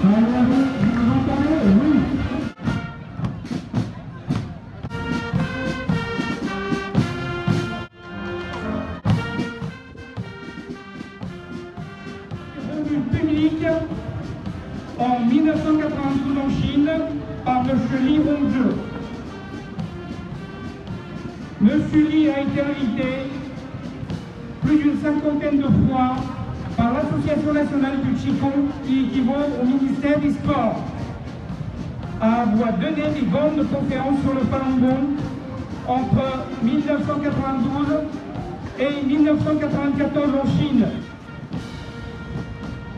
Public en 1992 en Chine par M. Li Hongzhi. M. Li a été invité plus d'une cinquantaine de fois par l'Association nationale du Qigong, qui équivaut au ministère des Sports, à avoir donné des grandes conférences sur le Falun Gong entre 1992 et 1994 en Chine.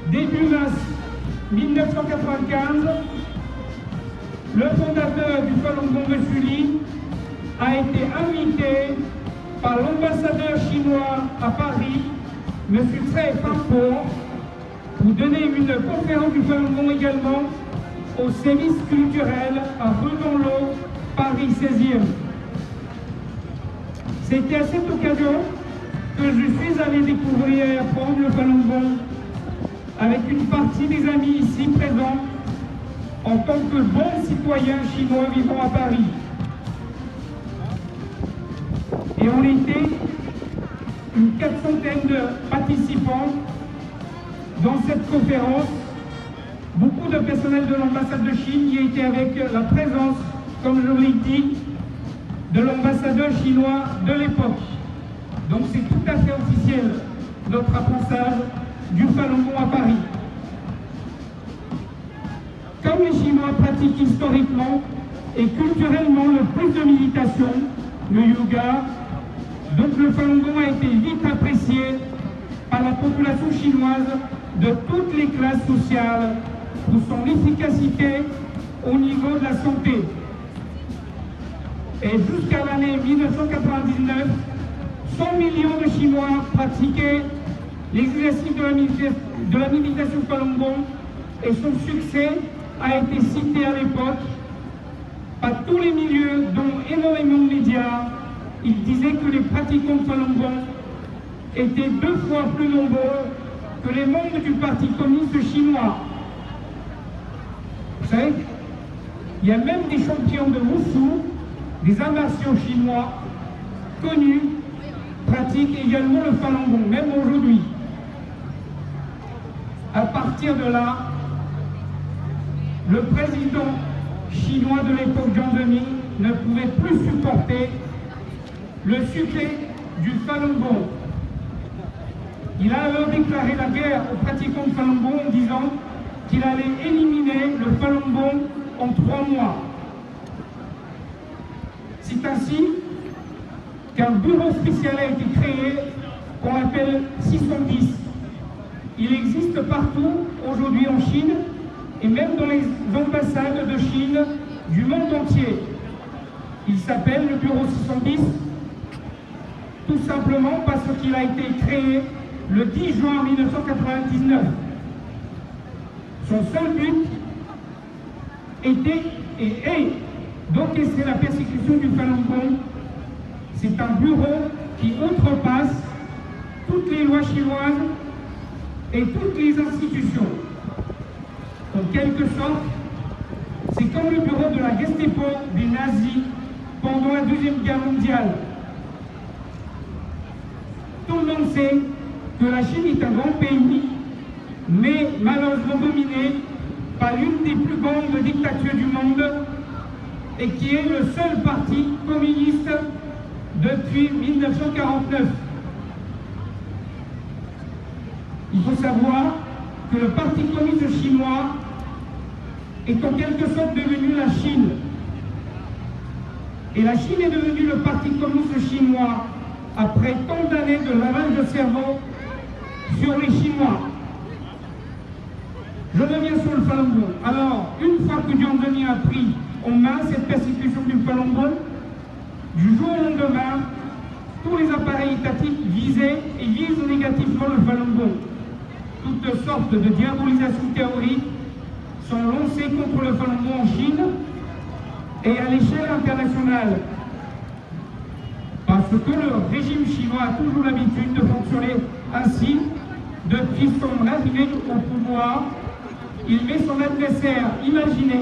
Début mars 1995, le fondateur du Falun Gong, M. Li, a été invité par l'ambassadeur chinois à Paris, M. Tsai Fang-po, pour donner une conférence du Falun Gong également au service culturel à Redon-l'Eau, Paris 16e. C'était à cette occasion que je suis allé découvrir et apprendre le Falun Gong avec une partie des amis ici présents en tant que bons citoyens chinois vivant à Paris. Et on était une 400aine de participants dans cette conférence. Beaucoup de personnel de l'ambassade de Chine y était avec la présence, comme je l'ai dit, de l'ambassadeur chinois de l'époque. Donc c'est tout à fait officiel notre apprentissage du Falun Gong à Paris. Comme les Chinois pratiquent historiquement et culturellement le plus de méditation, le yoga, donc le Falun Gong a été vite apprécié par la population chinoise de toutes les classes sociales pour son efficacité au niveau de la santé. Et jusqu'à l'année 1999, 100 millions de Chinois pratiquaient l'exercice de la méditation Falun Gong, et son succès a été cité à l'époque par tous les milieux, dont énormément de médias. Il disait que les pratiquants de Falun Gong étaient 2 fois plus nombreux que les membres du Parti communiste chinois. Vous savez, il y a même des champions de Wushu, des arts martiaux chinois connus, pratiquent également le Falun Gong, même aujourd'hui. À partir de là, le président chinois de l'époque, Jiang Zemin, ne pouvait plus supporter le succès du Falun Gong. Il a alors déclaré la guerre aux pratiquants de Falun Gong en disant qu'il allait éliminer le Falun Gong en 3 mois. C'est ainsi qu'un bureau spécial a été créé qu'on appelle 610. Il existe partout aujourd'hui en Chine et même dans les ambassades de Chine du monde entier. Il s'appelle le bureau 610 tout simplement parce qu'il a été créé le 10 juin 1999. Son seul but était et est d'encaisser la persécution du Falun Gong. C'est un bureau qui outrepasse toutes les lois chinoises et toutes les institutions. En quelque sorte, c'est comme le bureau de la Gestapo des nazis pendant la Deuxième Guerre mondiale. Tout le monde sait que la Chine est un grand pays, mais malheureusement dominé par l'une des plus grandes dictatures du monde et qui est le seul parti communiste depuis 1949. Il faut savoir que le Parti communiste chinois est en quelque sorte devenu la Chine. Et la Chine est devenue le Parti communiste chinois après tant d'années de lavage de cerveau sur les Chinois. Je reviens sur le Falun Gong. Alors, une fois que Jiang Zemin a pris en main cette persécution du Falun Gong, du jour au lendemain, tous les appareils étatiques visaient et visent négativement le Falun Gong. Toutes sortes de diabolisations théoriques sont lancées contre le Falun Gong en Chine et à l'échelle internationale. Parce que le régime chinois a toujours l'habitude de fonctionner ainsi depuis son arrivée au pouvoir il met son adversaire imaginé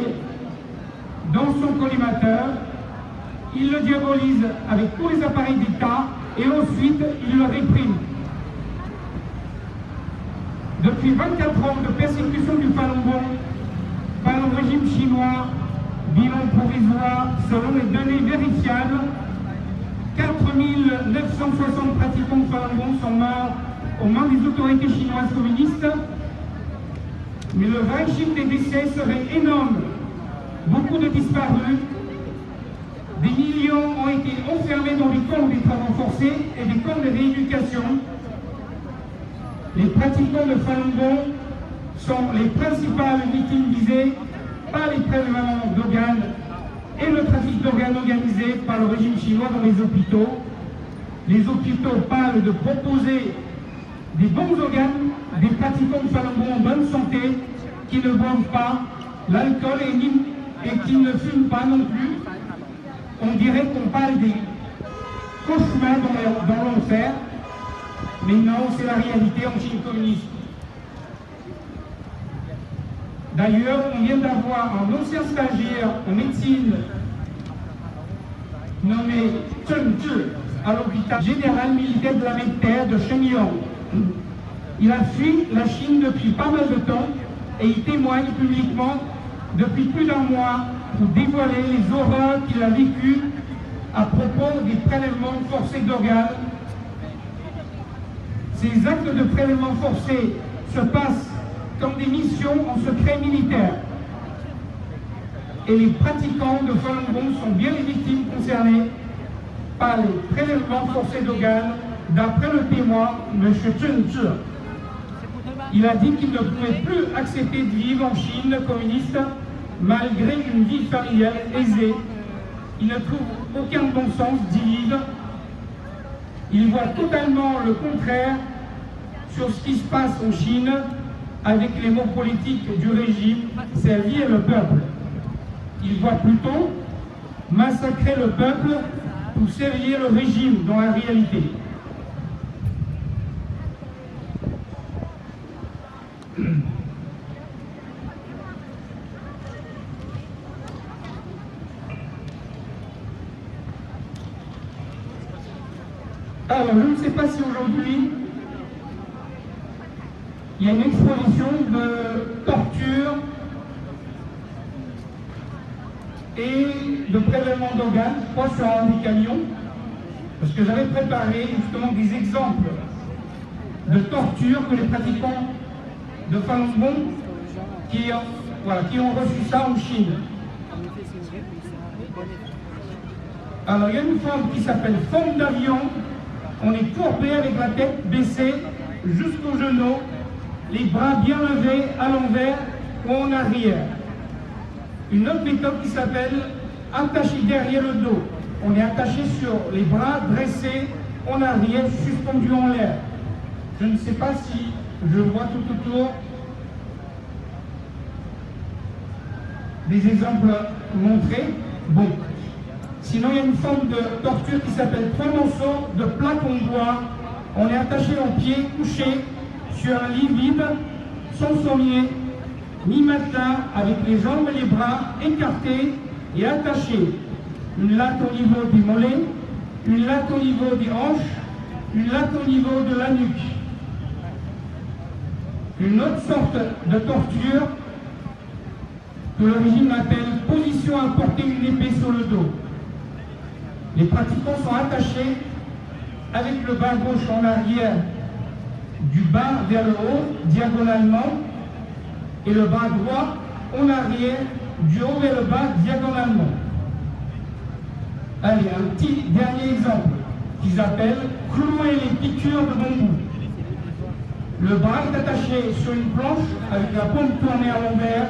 dans son collimateur, il le diabolise avec tous les appareils d'État et ensuite il le réprime. Depuis 24 ans de persécution du Falun Gong par le régime chinois, bilan provisoire, selon les données vérifiables, 4 960 pratiquants de Falun Gong sont morts aux mains des autorités chinoises communistes, mais le vrai chiffre des décès serait énorme. Beaucoup de disparus, des millions ont été enfermés dans des camps des travaux forcés et des camps de rééducation. Les pratiquants de Falun Gong sont les principales victimes visées par les prélèvements d'organes et le trafic d'organes organisé par le régime chinois dans les hôpitaux. Les hôpitaux parlent de proposer des bons organes, des pratiquants de Falun Gong en bonne santé, qui ne boivent pas l'alcool et qui ne fument pas non plus. On dirait qu'on parle des cauchemars dans l'enfer, mais non, c'est la réalité en Chine communiste. D'ailleurs, on vient d'avoir un ancien stagiaire en médecine nommé Chen Zhi à l'hôpital général militaire de l'armée de terre de Shenyang. Il a fui la Chine depuis pas mal de temps et il témoigne publiquement depuis plus d'un mois pour dévoiler les horreurs qu'il a vécues à propos des prélèvements forcés d'organes. Ces actes de prélèvement forcés se passent comme des missions en secret militaire. Et les pratiquants de Falun Gong sont bien les victimes concernées par les prélèvements forcés d'organes, d'après le témoin, M. Chen Zhi. Il a dit qu'il ne pouvait plus accepter de vivre en Chine communiste malgré une vie familiale aisée. Il ne trouve aucun bon sens d'y vivre. Il voit totalement le contraire sur ce qui se passe en Chine avec les mots politiques du régime, servir le peuple. Il voit plutôt massacrer le peuple pour servir le régime dans la réalité. Alors, je ne sais pas si aujourd'hui, il y a une exposition de torture et de prélèvement d'organes, je crois, sur un des camions, parce que j'avais préparé justement des exemples de torture que les pratiquants de Falun Gong qui ont reçu ça en Chine. Alors, il y a une forme qui s'appelle forme d'avion. On est courbé avec la tête baissée jusqu'aux genoux, les bras bien levés à l'envers ou en arrière. Une autre méthode qui s'appelle attaché derrière le dos. On est attaché sur les bras dressés en arrière, suspendus en l'air. Je ne sais pas si je vois tout autour des exemples montrés. Bon. Sinon, il y a une forme de torture qui s'appelle 3 morceaux de plaques en bois. On est attaché en pied, couché sur un lit vide, sans sommier, ni matelas, avec les jambes et les bras écartés et attachés. Une latte au niveau des mollets, une latte au niveau des hanches, une latte au niveau de la nuque. Une autre sorte de torture que le régime appelle position à porter une épée sur le dos. Les pratiquants sont attachés avec le bras gauche en arrière, du bas vers le haut, diagonalement, et le bras droit en arrière, du haut vers le bas, diagonalement. Allez, un petit dernier exemple qu'ils appellent clouer les piqûres de bambou. Le bras est attaché sur une planche avec la paume tournée à l'envers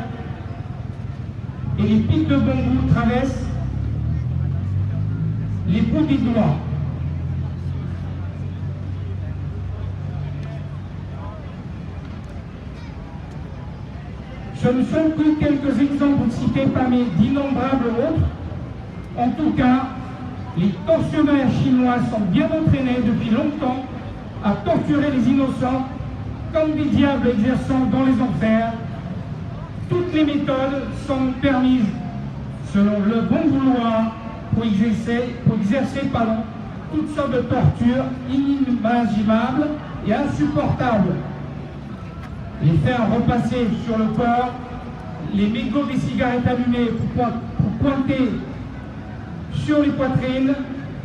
et les pics de bambou traversent les bouts des doigts. Ce ne sont que quelques exemples cités parmi d'innombrables autres. En tout cas, les tortionnaires chinois sont bien entraînés depuis longtemps à torturer les innocents comme des diables exerçant dans les enfers. toutes les méthodes sont permises selon le bon vouloir pour exercer toutes sortes de tortures inimaginables et insupportables. Les faire repasser sur le corps, les mégots des cigarettes allumées pour pointer sur les poitrines,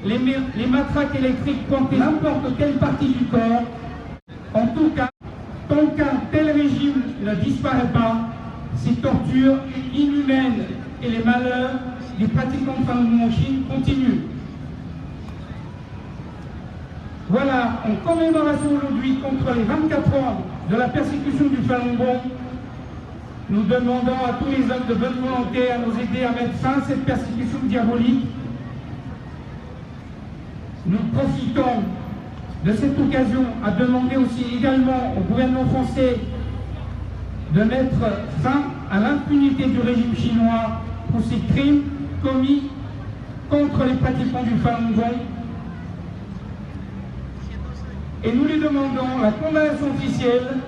les matraques électriques pointer n'importe quelle partie du corps. En tout cas, tant qu'un tel régime ne disparaît pas, ces tortures inhumaines et les malheurs des pratiquants de Falun Gong en Chine continuent. Voilà, en commémoration aujourd'hui contre les 24 ans de la persécution du Falun Gong, nous demandons à tous les hommes de bonne volonté à nous aider à mettre fin à cette persécution diabolique. Nous profitons de cette occasion à demander aussi également au gouvernement français de mettre fin à l'impunité du régime chinois pour ces crimes commis contre les pratiquants du Falun Gong. Et nous lui demandons la condamnation officielle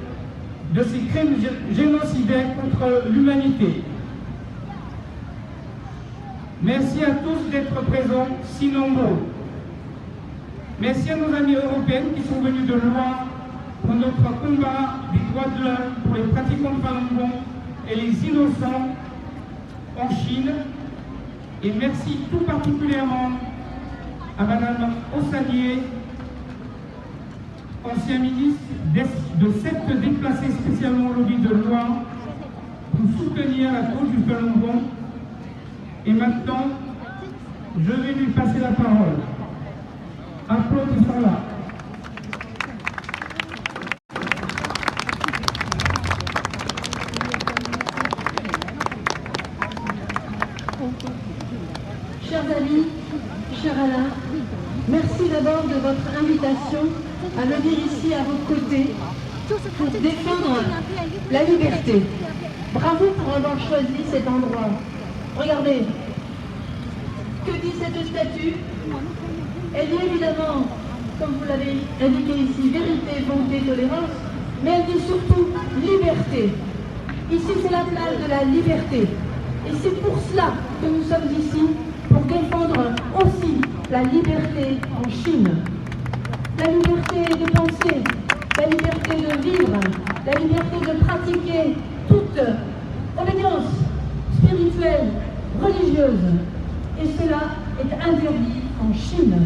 de ces crimes génocidaires contre l'humanité. Merci à tous d'être présents, si nombreux. Merci à nos amis européens qui sont venus de loin pour notre combat des droits de l'homme, pour les pratiquants de Falun Gong et les innocents en Chine. Et merci tout particulièrement à Madame Ossanier, ancien ministre de secte déplacé spécialement au lobby de loin pour soutenir la cause du Falun Gong. Et maintenant, je vais lui passer la parole. Applaudissons-la. Chers amis, cher Alain, merci d'abord de votre invitation à venir ici à vos côtés pour défendre la liberté. Bravo pour avoir choisi cet endroit. Regardez, que dit cette statue? Elle dit évidemment, comme vous l'avez indiqué ici, vérité, bonté, tolérance, mais elle dit surtout liberté. Ici, c'est la place de la liberté. Et c'est pour cela que nous sommes ici, pour défendre aussi la liberté en Chine. La liberté de penser, la liberté de vivre, la liberté de pratiquer toute obédience spirituelle, religieuse. Et cela est interdit en Chine.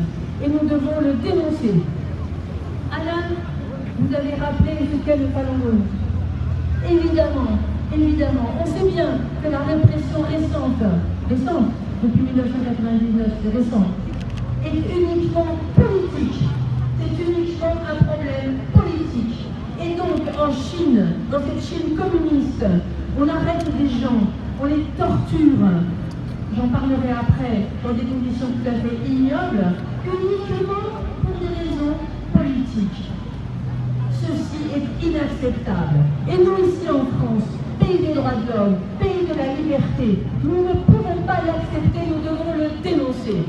Et nous devons le dénoncer. Alain, vous avez rappelé ce qu'est le Falun Gong. Évidemment, on sait bien que la répression récente, depuis 1999, c'est récent, est uniquement politique. C'est uniquement un problème politique. Et donc, en Chine, dans cette Chine communiste, on arrête des gens, on les torture. J'en parlerai après, dans des conditions tout à fait ignobles, uniquement pour des raisons politiques. Ceci est inacceptable. Et nous, ici en France, pays des droits de l'homme, pays de la liberté, nous ne pouvons pas l'accepter, nous devons le dénoncer.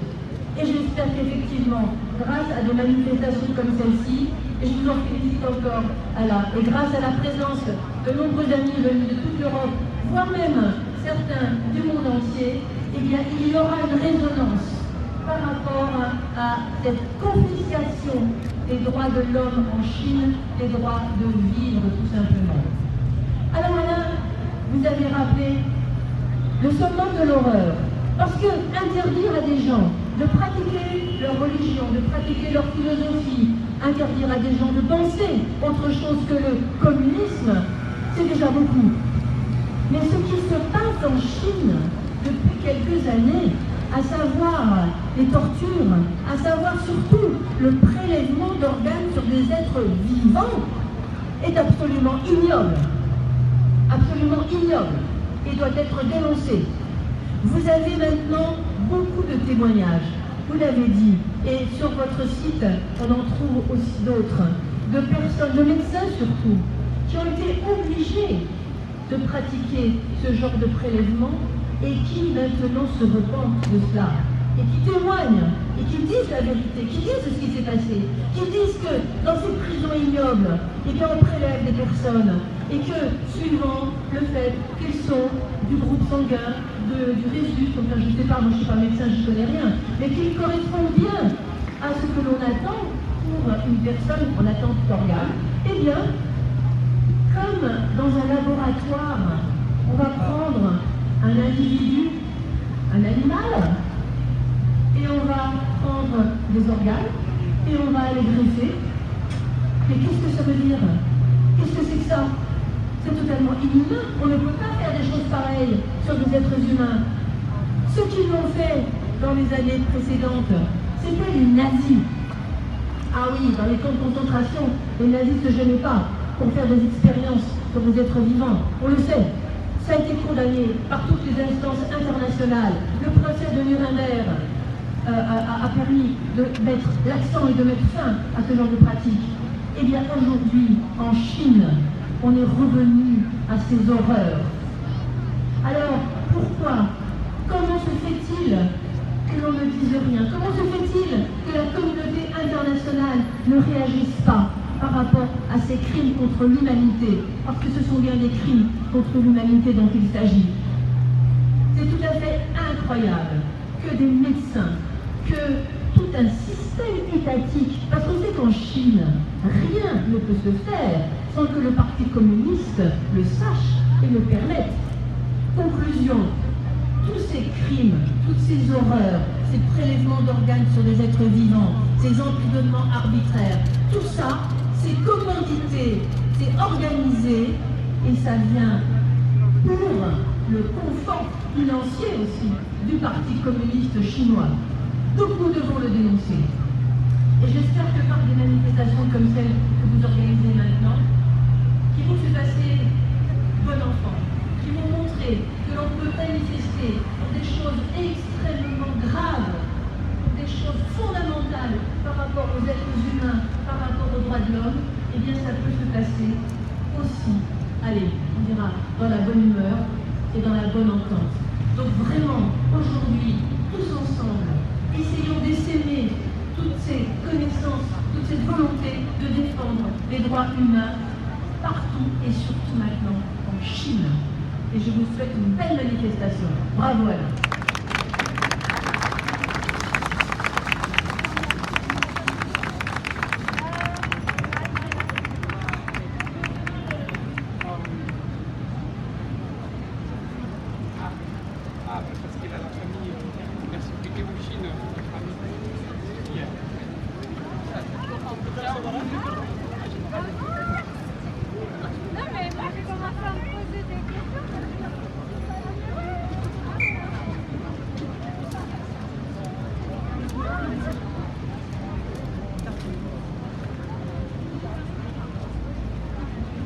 Et j'espère qu'effectivement, grâce à des manifestations comme celle-ci, et je vous en félicite encore, Alain, et grâce à la présence de nombreux amis venus de toute l'Europe, voire même certains du monde entier, eh bien, il y aura une résonance par rapport à cette confiscation des droits de l'homme en Chine, des droits de vivre tout simplement. Alors Alain, vous avez rappelé le summum de l'horreur, parce que interdire à des gens de pratiquer leur religion, de pratiquer leur philosophie, interdire à des gens de penser autre chose que le communisme, c'est déjà beaucoup. Mais ce qui se passe en Chine depuis quelques années, à savoir les tortures, à savoir surtout le prélèvement d'organes sur des êtres vivants, est absolument ignoble. Absolument ignoble et doit être dénoncé. Vous avez maintenant beaucoup de témoignages, vous l'avez dit, et sur votre site, on en trouve aussi d'autres, de personnes, de médecins surtout, qui ont été obligés de pratiquer ce genre de prélèvement et qui maintenant se repentent de cela, et qui témoignent, et qui disent la vérité, qui disent ce qui s'est passé, qui disent que dans ces prisons ignobles, eh bien on prélève des personnes et que, suivant le fait qu'ils sont du groupe sanguin, du résus, enfin je ne sais pas, moi je ne suis pas médecin, je ne connais rien, mais qu'ils correspondent bien à ce que l'on attend pour une personne en attente d'organes, eh bien, comme dans un laboratoire, on va prendre un individu, un animal, et on va prendre des organes, et on va les greffer. Mais qu'est-ce que ça veut dire? Qu'est-ce que c'est que ça? C'est totalement inhumain. On ne peut pas faire des choses pareilles sur des êtres humains. Ceux qui l'ont fait dans les années précédentes, c'était les nazis. Ah oui, dans les camps de concentration, les nazis ne se gênaient pas pour faire des expériences sur des êtres vivants. On le sait. Ça a été condamné par toutes les instances internationales. Le procès de Nuremberg a permis de mettre l'accent et de mettre fin à ce genre de pratique. Eh bien aujourd'hui, en Chine, on est revenu à ces horreurs. Alors, pourquoi? Comment se fait-il que l'on ne dise rien? Comment se fait-il que la communauté internationale ne réagisse pas par rapport à ces crimes contre l'humanité? Parce que ce sont bien des crimes contre l'humanité dont il s'agit. C'est tout à fait incroyable que des médecins, que tout un système étatique, parce qu'on sait qu'en Chine, rien ne peut se faire sans que le Parti communiste le sache et le permette. Conclusion, tous ces crimes, toutes ces horreurs, ces prélèvements d'organes sur des êtres vivants, ces emprisonnements arbitraires, tout ça, c'est commandité, c'est organisé, et ça vient pour le confort financier aussi du Parti communiste chinois. Donc nous devons le dénoncer. Et j'espère que par des manifestations comme celle que vous organisez maintenant, qui vont se passer bon enfant, qui vont montrer que l'on peut manifester pour des choses extrêmement graves, pour des choses fondamentales par rapport aux êtres humains, par rapport aux droits de l'homme, eh bien ça peut se passer aussi, allez, on dira, dans la bonne humeur et dans la bonne entente. Donc vraiment, aujourd'hui, tous ensemble, essayons d'essaimer toutes ces connaissances, toute cette volonté de défendre les droits humains partout et surtout maintenant en Chine. Et je vous souhaite une belle manifestation. Bravo Alain. Parce qu'il a la famille persécutée en Chine. Non mais moi j'ai commencé à me poser des questions.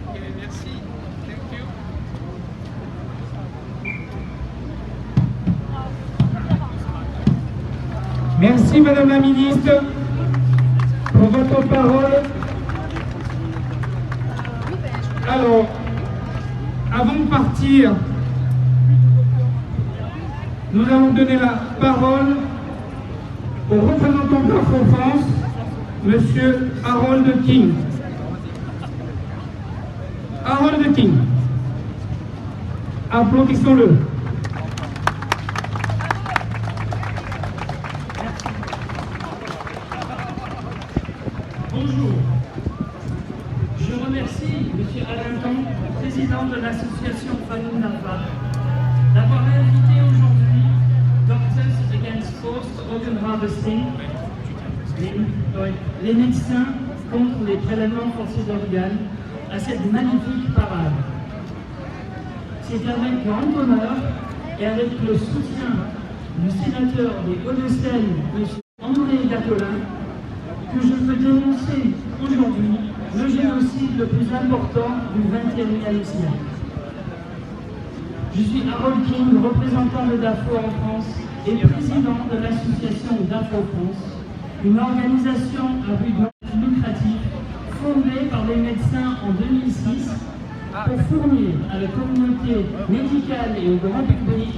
Okay, merci. Thank you. Merci Madame la Ministre pour votre parole. Alors, avant de partir, nous allons donner la parole au représentant de l'Info France, Monsieur Harold King. Harold King. Applaudissons-le. Bonjour. Je remercie M. Alain Camp, président de l'association Falun Dafa, d'avoir invité aujourd'hui Doctors Against Forced Organ Harvesting, les médecins contre les prélèvements forcés d'organes, à cette magnifique parade. C'est avec grand honneur et avec le soutien du sénateur des Hauts-de-Seine, M. André Gattolin, que je peux dénoncer aujourd'hui le génocide le plus important du XXIe siècle. Je suis Harold King, représentant de DAFO en France et président de l'association DAFO France, une organisation à but non lucratif fondée par les médecins en 2006 pour fournir à la communauté médicale et au grand public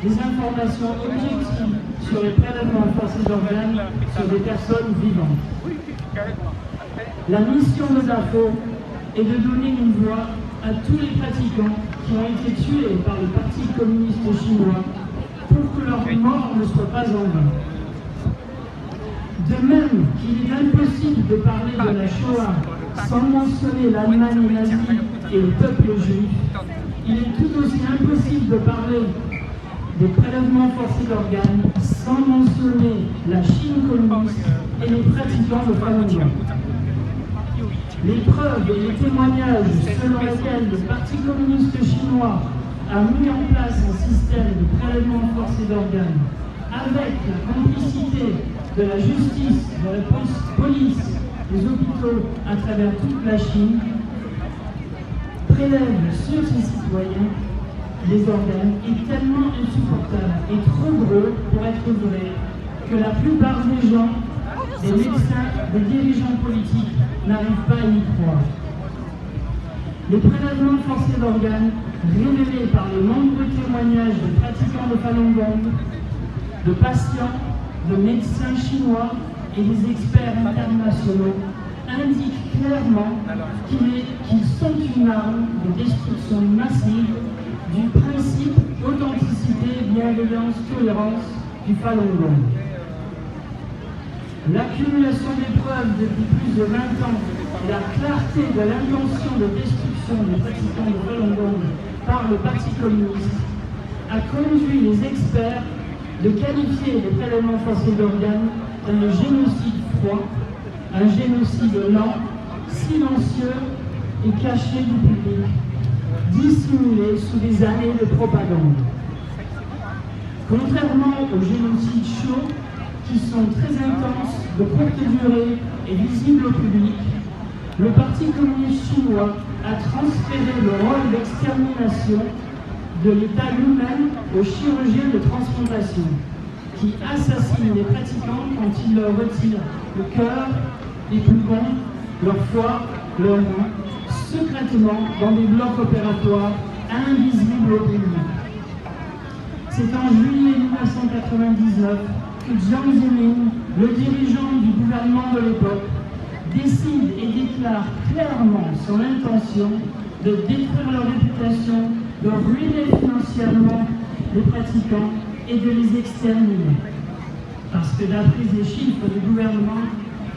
des informations objectives sur les prélèvements forcés d'organes sur des personnes vivantes. La mission de DAFO est de donner une voix à tous les pratiquants qui ont été tués par le Parti communiste chinois pour que leur mort ne soit pas en vain. De même qu'il est impossible de parler de la Shoah sans mentionner l'Allemagne nazie et le peuple juif, il est tout aussi impossible de parler des prélèvements forcés d'organes sans mentionner la Chine communiste et les pratiquants de Falun Gong. Les preuves et les témoignages selon lesquels le Parti communiste chinois a mis en place un système de prélèvement forcé d'organes avec la complicité de la justice, de la police, des hôpitaux à travers toute la Chine, prélèvent sur ses citoyens les organes est tellement insupportable et trop gros pour être vrai que la plupart des gens, des médecins, des dirigeants politiques n'arrivent pas à y croire. Les prélèvements forcés d'organes révélés par les nombreux témoignages de pratiquants de Falun Gong, de patients, de médecins chinois et des experts internationaux indiquent clairement qu'ils sont une arme de destruction massive du principe authenticité, bienveillance, tolérance du Falun Gong. L'accumulation des preuves depuis plus de 20 ans et la clarté de l'intention de destruction des pratiquants de Falun Gong par le Parti communiste a conduit les experts de qualifier les prélèvements forcés d'organes d'un génocide froid, un génocide lent, silencieux et caché du public, dissimulé sous des années de propagande. Contrairement aux génocides chauds, qui sont très intenses, de courte durée et visibles au public, le Parti communiste chinois a transféré le rôle d'extermination de l'État lui-même aux chirurgiens de transplantation, qui assassinent les pratiquants quand ils leur retirent le cœur, les poumons, leur foie, leurs reins, secrètement dans des blocs opératoires invisibles au public. C'est en juillet 1999 que Jiang Zemin, le dirigeant du gouvernement de l'époque, décide et déclare clairement son intention de détruire leur réputation, de ruiner financièrement les pratiquants et de les exterminer. Parce que d'après les chiffres du gouvernement,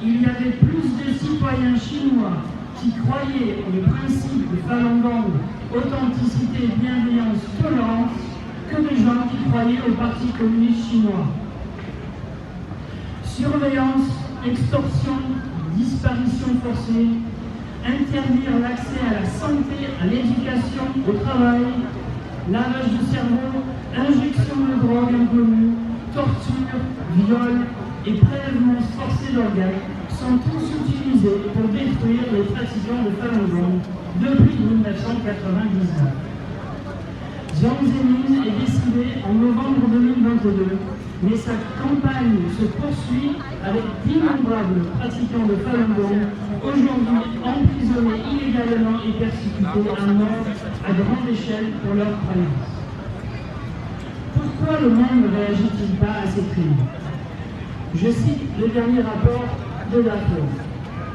il y avait plus de citoyens chinois qui croyaient au principe de Falun Gong, authenticité, bienveillance, tolérance, que de gens qui croyaient au Parti communiste chinois. Surveillance, extorsion, disparition forcée, interdire l'accès à la santé, à l'éducation, au travail, lavage de cerveau, injection de drogue inconnue, torture, viol et prélèvements forcés d'organes sont tous utilisés pour détruire les pratiquants de Falun Gong depuis 1999. Jiang Zemin est décédé en novembre 2022, mais sa campagne se poursuit avec d'innombrables pratiquants de Falun Gong, aujourd'hui emprisonnés illégalement et persécutés à mort à grande échelle pour leur croyance. Pourquoi le monde ne réagit-il pas à ces crimes? Je cite le dernier rapport de l'AFO.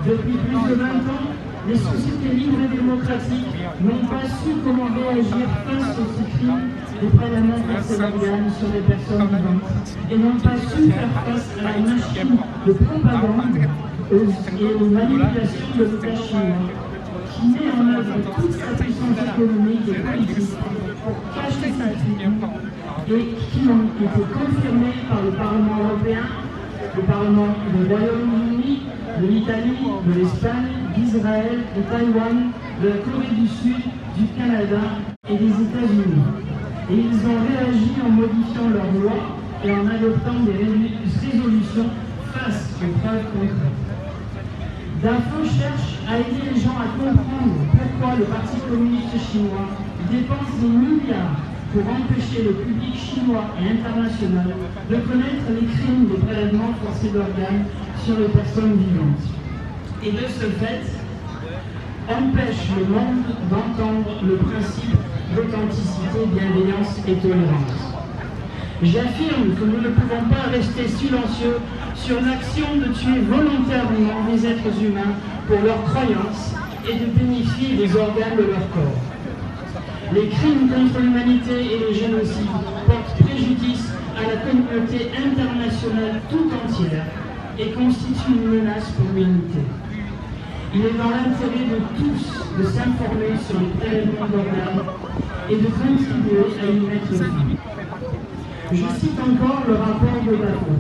Depuis plus de 20 ans, les sociétés libres et démocratiques n'ont pas su comment réagir face aux ces crimes des prélèvements forcés d'organes sur les personnes vivantes et n'ont pas su faire face à la machine de propagande et aux manipulations de l'État chinois qui met en œuvre toute sa puissance économique et politique pour cacher ces crimes et qui ont été confirmés par le Parlement européen, le Parlement du Royaume-Uni, de l'Italie, de l'Espagne, d'Israël, de Taïwan, de la Corée du Sud, du Canada et des États-Unis. Et ils ont réagi en modifiant leurs lois et en adoptant des résolutions face aux preuves concrètes. DAFO cherche à aider les gens à comprendre pourquoi le Parti communiste chinois dépense des milliards pour empêcher le public chinois et international de connaître les crimes des prélèvements forcés d'organes sur les personnes vivantes. Et de ce fait, empêche le monde d'entendre le principe d'authenticité, bienveillance et tolérance. J'affirme que nous ne pouvons pas rester silencieux sur l'action de tuer volontairement des êtres humains pour leurs croyances et de bénéficier des organes de leur corps. Les crimes contre l'humanité et les génocides portent préjudice à la communauté internationale tout entière et constituent une menace pour l'humanité. Il est dans l'intérêt de tous de s'informer sur les prélèvements d'organes et de contribuer à y mettre fin. Je cite encore le rapport de Dafo.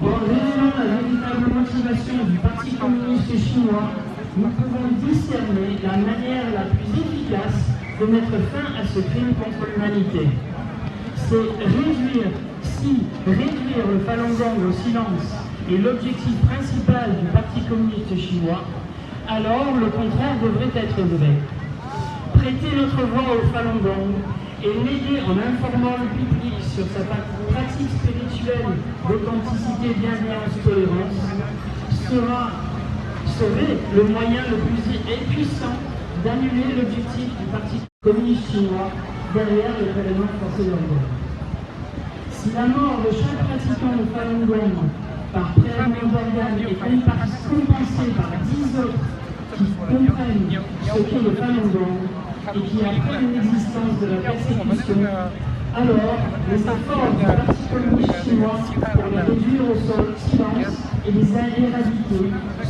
En révélant la véritable motivation du Parti communiste chinois, nous pouvons discerner la manière la plus efficace de mettre fin à ce crime contre l'humanité. C'est réduire le Falun Gong au silence est l'objectif principal du Parti communiste chinois, alors le contraire devrait être vrai. Prêter notre voix au Falun Gong et l'aider en informant le public sur sa pratique spirituelle d'authenticité, bienveillance, tolérance serait le moyen le plus puissant d'annuler l'objectif du Parti communiste chinois derrière le prélèvement forcé d'organes. Si la mort de chaque pratiquant de Falun Gong par prélèvement d'organes est compensée par 10 autres qui comprennent ce qu'est le Falun Gong et qui apprennent l'existence de la persécution, alors les efforts du Parti communiste chinois pour les réduire au silence et les éradiquer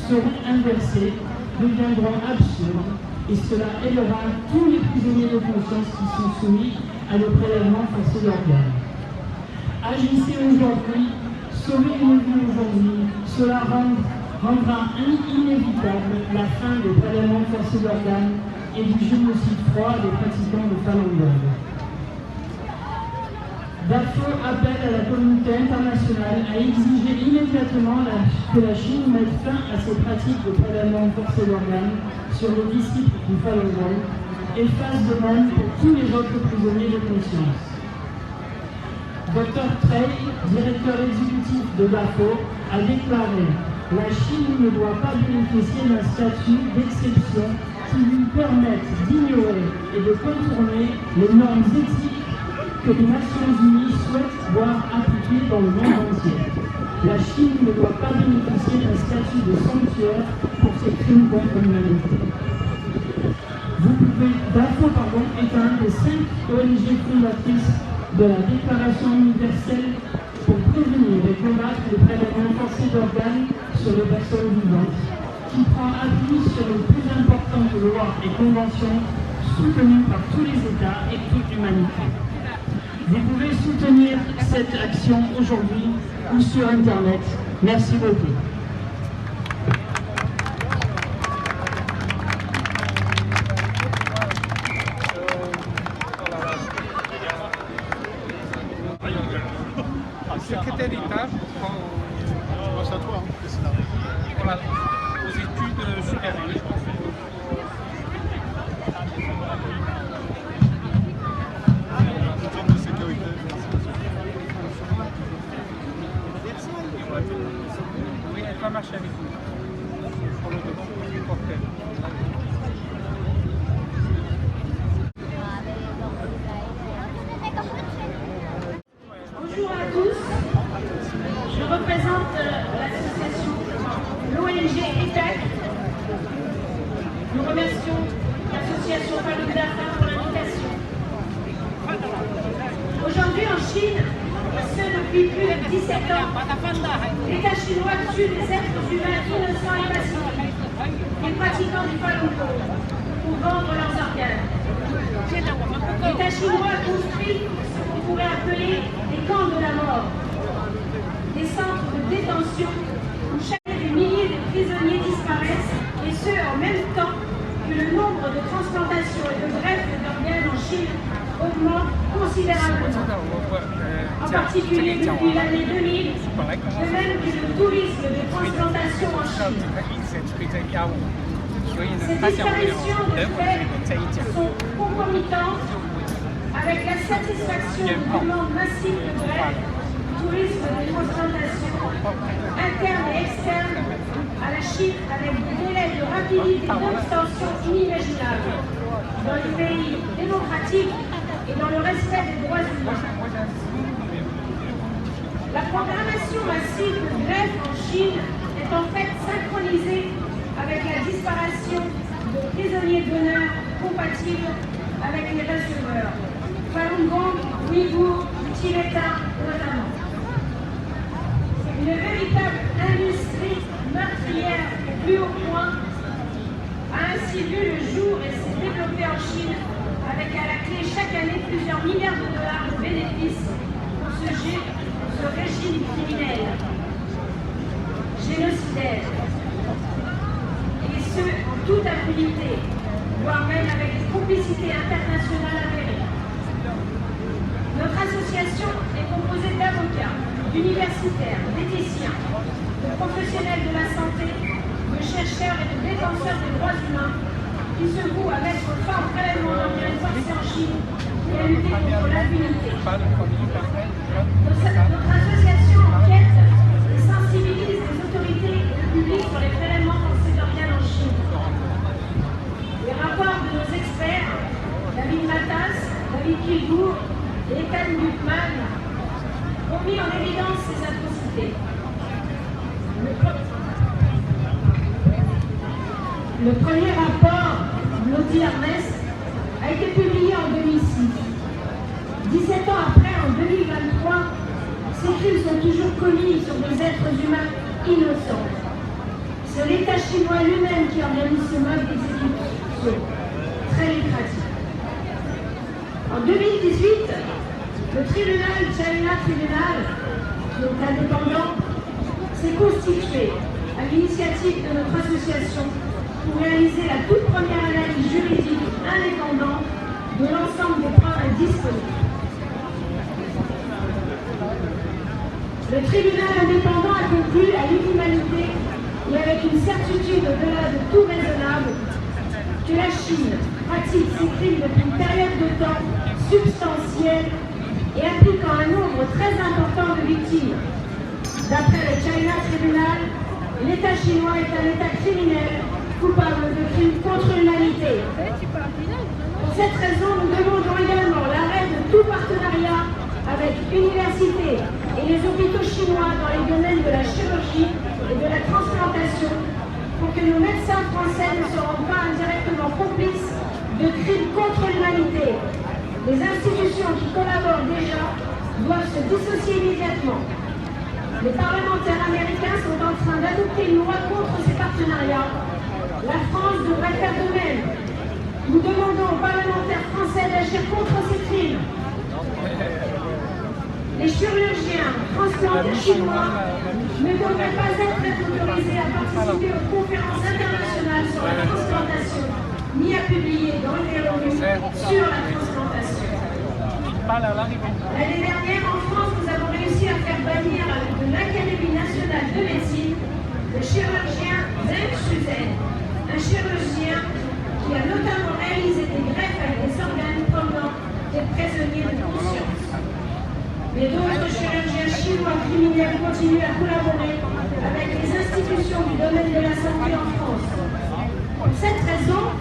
seront inversés, deviendront absurdes, et cela élèvera tous les prisonniers de conscience qui sont soumis à des prélèvements forcés d'organes. Agissez aujourd'hui, sauvez une vie aujourd'hui, cela rendra inévitable la fin des prélèvements forcés d'organes et du génocide froid des pratiquants de Falun Gong. Dafo appelle à la communauté internationale à exiger immédiatement que la Chine mette fin à ces pratiques de prélèvement forcé d'organes sur les disciples du Falun Gong et fasse de même pour tous les autres prisonniers de conscience. Dr Trey, directeur exécutif de Dafo, a déclaré « La Chine ne doit pas bénéficier d'un statut d'exception qui lui permette d'ignorer et de contourner les normes éthiques que les Nations Unies souhaitent voir appliquées dans le monde entier. La Chine ne doit pas bénéficier d'un statut de sanctuaire pour ses crimes contre l'humanité. » Dafo est un des 5 ONG fondatrices de la Déclaration universelle pour prévenir et combattre les prélèvements forcés d'organes sur les personnes vivantes, qui prend appui sur les plus importantes lois et conventions soutenues par tous les États et toute l'humanité. Vous pouvez soutenir cette action aujourd'hui ou sur Internet. Merci beaucoup. Secrétaire d'État aux études supérieures. Oui, elle va marcher avec nous. Pour le devant du portrait. Bonjour à tous, je représente l'association, l'ONG ETAC. Nous remercions l'association Falun Dafa pour l'invitation. Aujourd'hui en Chine, depuis plus de 17 ans, l'État chinois tue des êtres humains innocents et pacifiques, les pratiquants du Falun Gong, pour vendre leurs organes. L'État chinois construit ce qu'on pourrait appeler des camps de la mort, des centres de détention où chaque année des milliers de prisonniers disparaissent, et ce en même temps que le nombre de transplantations et de greffes d'organes en Chine augmente considérablement. En particulier depuis l'année 2000, de même que le tourisme de transplantation en Chine. Ces disparitions de fait sont concomitantes avec la satisfaction de demandes massives de greffes, tourisme de transplantation, interne et externe à la Chine, avec des délais de rapidité d'obtention inimaginables dans les pays démocratiques et dans le respect des droits humains. La programmation massive de greffes en Chine est en fait synchronisée avec avec la disparition de prisonniers d'honneur compatibles avec les receveurs, Falun Gong, Ouïghours, Tibétains notamment. Une véritable industrie meurtrière au plus haut point a ainsi vu le jour et s'est développée en Chine avec à la clé chaque année plusieurs milliards de dollars de bénéfices pour ce régime criminel, génocidaire, et ce en toute impunité, voire même avec des complicités internationales avérées. Notre association est composée d'avocats, d'universitaires, d'éthiciens, de professionnels de la santé, de chercheurs et de défenseurs des droits humains qui se vouent à mettre fin au prélèvement d'organes forcés en Chine et à lutter contre l'impunité. Notre association enquête et sensibilise les autorités et le public sur les prélèvements forcés d'organes en Chine. Les rapports de nos experts, David Matas, David Kilgour et Ethan Gutmann, ont mis en évidence ces atrocités. Le premier rapport, Lottie Ernest, a été publié en 2006. 17 ans après, en 2023, ces crimes sont toujours commis sur des êtres humains innocents. C'est l'État chinois lui-même qui organise ce mode d'exécution très lucratif. En 2018, le tribunal China Tribunal, qui est indépendant, s'est constitué à l'initiative de notre association pour réaliser la toute première analyse juridique indépendante de l'ensemble des preuves disponibles. Le tribunal indépendant a conclu à l'unanimité et avec une certitude au-delà de tout raisonnable que la Chine pratique ces crimes depuis une période de temps substantielle et impliquant un nombre très important de victimes. D'après le China Tribunal, l'État chinois est un État criminel coupable de crimes contre l'humanité. Pour cette raison, nous demandons également l'arrêt de tout partenariat avec universités et les hôpitaux chinois dans les domaines de la chirurgie et de la transplantation pour que nos médecins français ne se rendent pas indirectement complices de crimes contre l'humanité. Les institutions qui collaborent déjà doivent se dissocier immédiatement. Les parlementaires américains sont en train d'adopter une loi contre ces partenariats. La France devrait faire de même. Nous demandons aux parlementaires français d'agir contre ces crimes. Les chirurgiens transplantés chinois ne devraient pas être autorisés à participer aux conférences internationales sur la transplantation, ni à publier dans les revues sur la transplantation. L'année dernière, en France, nous avons réussi à faire bannir de l'Académie nationale de médecine le chirurgien Zeng Shuzen, un chirurgien qui a notamment réalisé des greffes avec des organes pendant des prisonniers de conscience. Mais d'autres chirurgiens chinois criminels continuent à collaborer avec les institutions du domaine de la santé en France. Pour cette raison,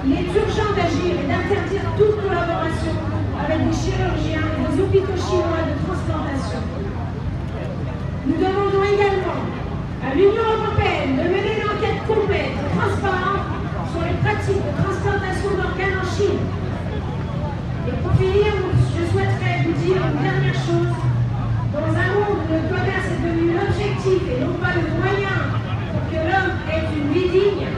il est urgent d'agir et d'interdire toute collaboration avec des chirurgiens et des hôpitaux chinois de transplantation. Nous demandons également à l'Union européenne de mener une enquête complète et transparente sur les pratiques de transplantation d'organes en Chine. Et pour finir, je souhaiterais vous dire une dernière chose. Dans un monde où le commerce est devenu l'objectif et non pas le moyen pour que l'homme ait une vie digne,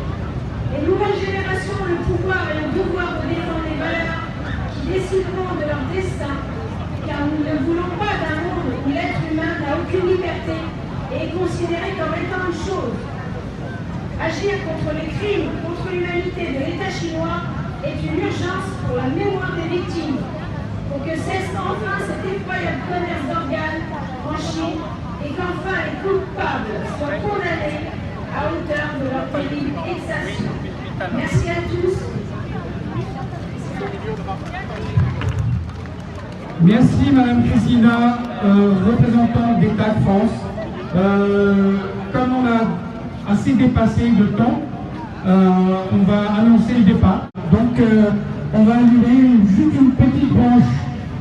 les nouvelles générations ont le pouvoir et le devoir de défendre les valeurs qui décideront de leur destin, car nous ne voulons pas d'un monde où l'être humain n'a aucune liberté et est considéré comme étant une chose. Agir contre les crimes contre l'humanité de l'État chinois est une urgence pour la mémoire des victimes, pour que cesse enfin cet effroyable commerce d'organes en Chine et qu'enfin les coupables soient condamnés à hauteur de leur terrible exaction. Merci à tous. Merci Madame Christina, représentante d'État de France. Comme on a assez dépassé le temps, on va annoncer le départ. Donc on va allumer juste une petite branche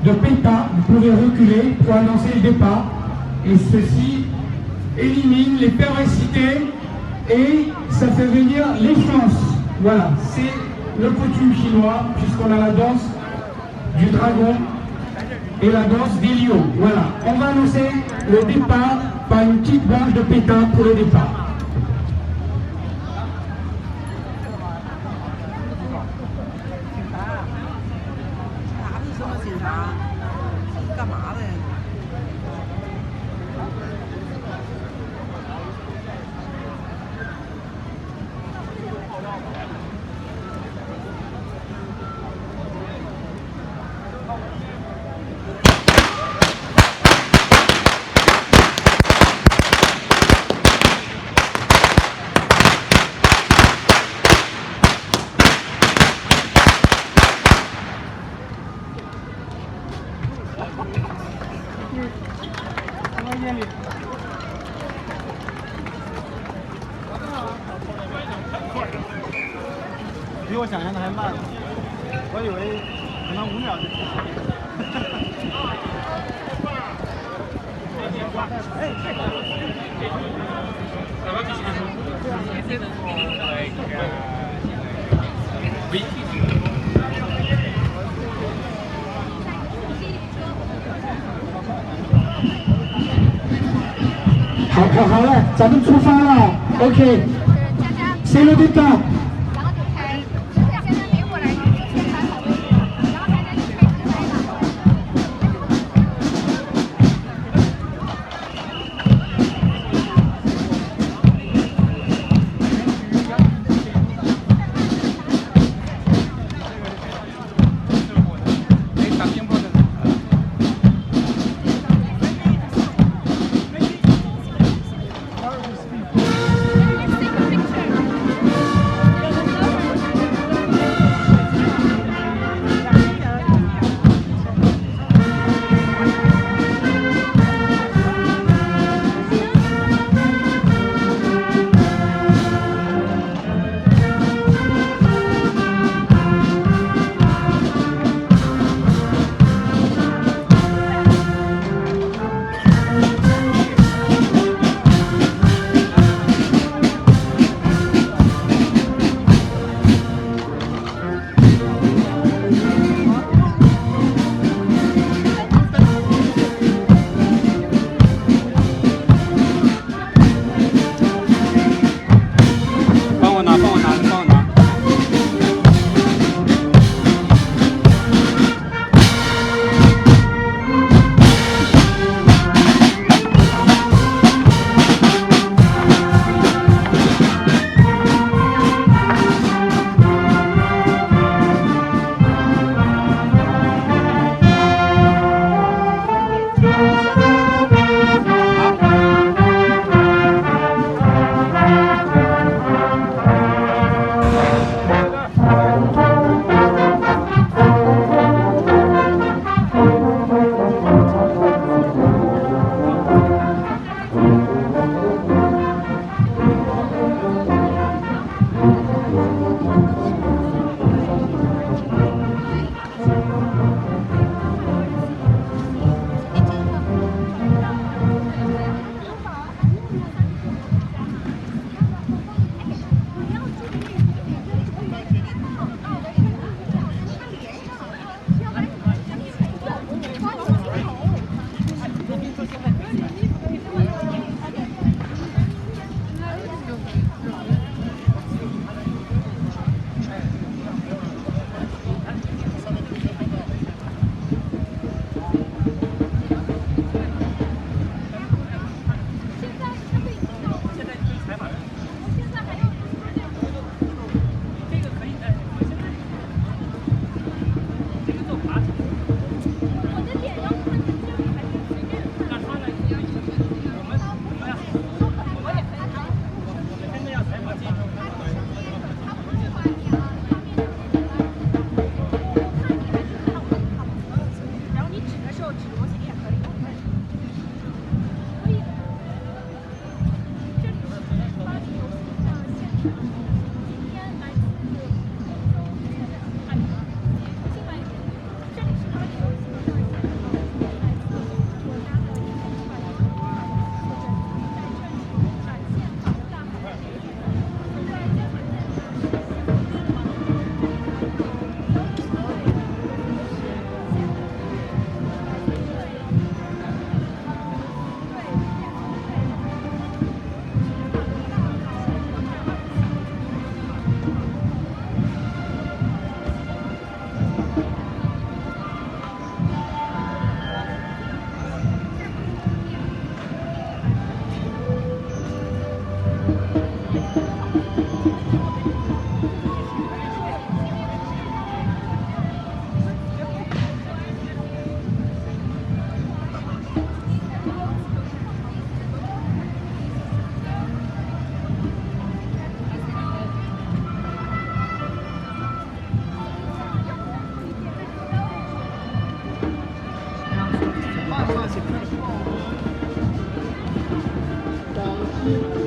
de pétard. Vous pouvez reculer pour annoncer le départ. Et ceci élimine les perversités et ça fait venir les chances. Voilà, c'est le coutume chinois, puisqu'on a la danse du dragon et la danse des lions. Voilà, on va annoncer le départ par une petite branche de pétard pour le départ.比我想象的还慢，我以为可能5秒就结束。好了，咱们出发了 ，OK， c'est le départ。Merci.